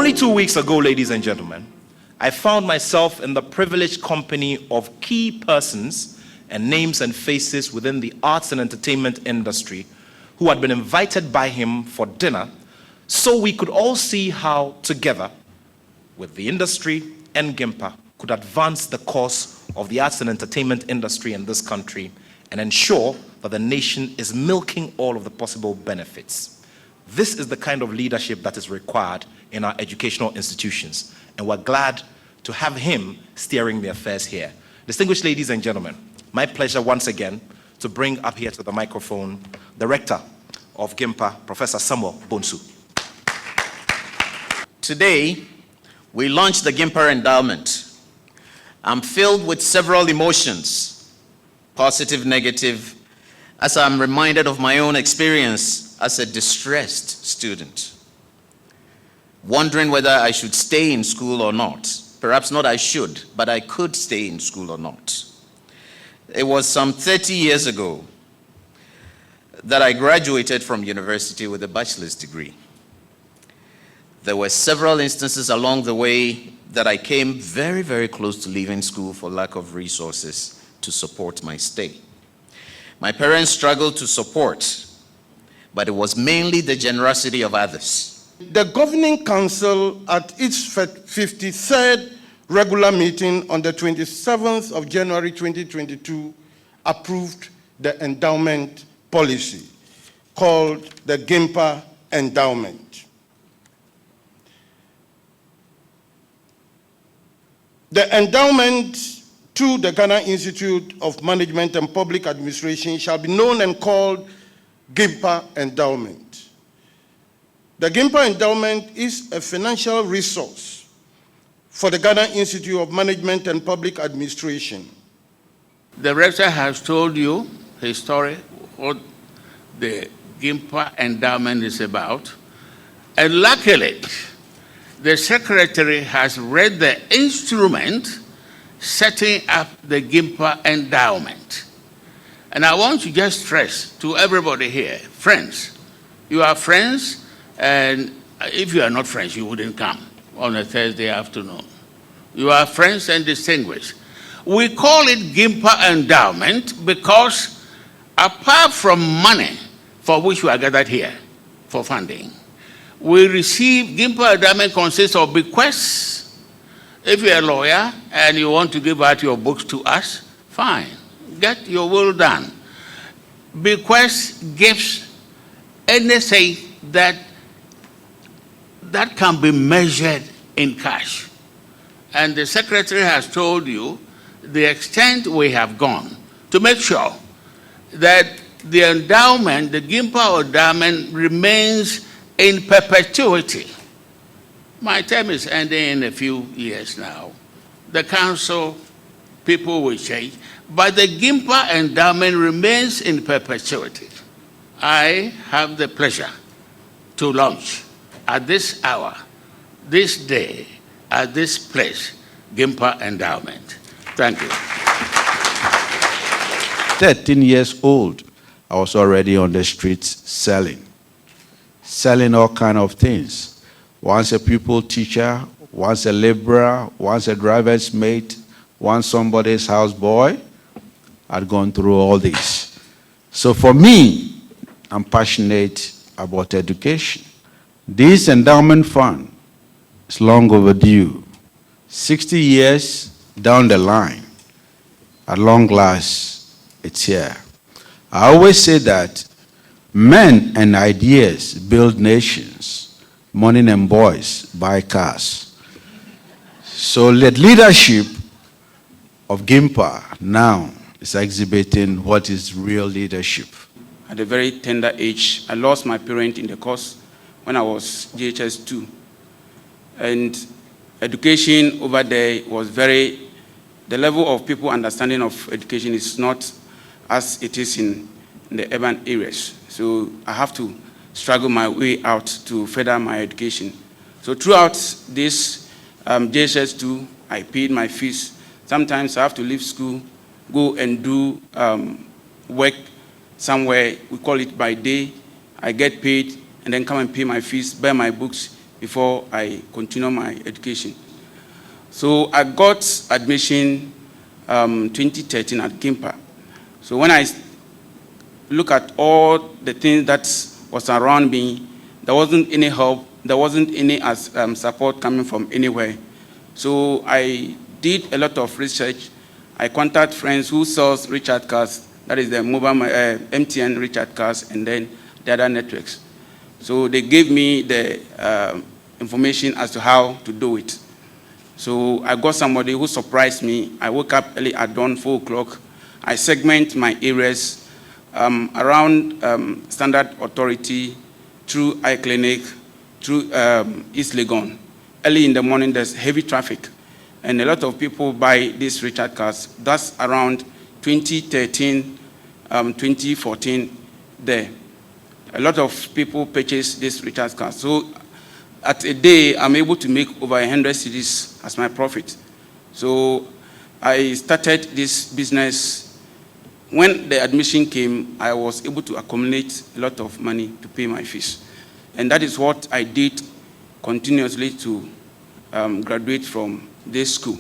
Only 2 weeks ago, ladies and gentlemen, I found myself in the privileged company of key persons and names and faces within the arts and entertainment industry who had been invited by him for dinner so we could all see how together with the industry and GIMPA could advance the cause of the arts and entertainment industry in this country and ensure that the nation is milking all of the possible benefits. This is the kind of leadership that is required in our educational institutions, and we're glad to have him steering the affairs here. Distinguished ladies and gentlemen, my pleasure once again to bring up here to the microphone the Rector of GIMPA, Professor Samuel Bonsu. Today, we launched the GIMPA Endowment. I'm filled with several emotions, positive, negative, as I'm reminded of my own experience as a distressed student, wondering whether I should stay in school or not. Perhaps not I should, but I could stay in school or not. It was some 30 years ago that I graduated from university with a bachelor's degree. There were several instances along the way that I came very, very close to leaving school for lack of resources to support my stay. My parents struggled to support, but it was mainly the generosity of others. The Governing Council at its 53rd regular meeting on the 27th of January 2022 approved the endowment policy called the GIMPA Endowment. The endowment to the Ghana Institute of Management and Public Administration shall be known and called GIMPA Endowment. The GIMPA Endowment is a financial resource for the Ghana Institute of Management and Public Administration. The rector has told you his story, what the GIMPA Endowment is about, and luckily, the secretary has read the instrument setting up the GIMPA Endowment. And I want to just stress to everybody here, friends, you are friends, and if you are not friends, you wouldn't come on a Thursday afternoon. You are friends and distinguished. We call it GIMPA Endowment because apart from money for which we are gathered here for funding, we receive, GIMPA Endowment consists of bequests. If you're a lawyer and you want to give out your books to us, fine, get your will done. Bequests, gifts, anything that can be measured in cash. And the secretary has told you the extent we have gone to make sure that the endowment, the GIMPA Endowment, remains in perpetuity. My term is ending in a few years now. The council, people will change, but the GIMPA Endowment remains in perpetuity. I have the pleasure to launch at this hour, this day, at this place, GIMPA Endowment. Thank you. 13 years old, I was already on the streets selling all kind of things. Once a pupil teacher, once a laborer, once a driver's mate, once somebody's houseboy. I'd gone through all this. So for me, I'm passionate about education. This endowment fund is long overdue. 60 years down the line, at long last, it's here. I always say that men and ideas build nations. Money and boys buy cars. So the leadership of GIMPA now is exhibiting what is real leadership. At a very tender age, I lost my parent in the course when I was JHS 2. And education over there was the level of people understanding of education is not as it is in the urban areas. So I have to struggle my way out to further my education. So throughout this JHS 2, I paid my fees. Sometimes I have to leave school, go and do work somewhere. We call it by day. I get paid and then come and pay my fees, buy my books, before I continue my education. So I got admission 2013 at GIMPA. So when I look at all the things that was around me, there wasn't any help, there wasn't any support coming from anywhere. So I did a lot of research. I contacted friends who sells recharge cards, that is the mobile MTN recharge cards, and then the other networks. So they gave me the information as to how to do it. So I got somebody who surprised me. I woke up early at dawn, 4 o'clock. I segment my areas around Standard Authority, through iClinic, through East Legon. Early in the morning, there's heavy traffic, and a lot of people buy these recharge cards. That's around 2013, 2014 there. A lot of people purchase this recharge cards. So at a day, I'm able to make over 100 cedis as my profit. So I started this business. When the admission came, I was able to accumulate a lot of money to pay my fees. And that is what I did continuously to graduate from this school.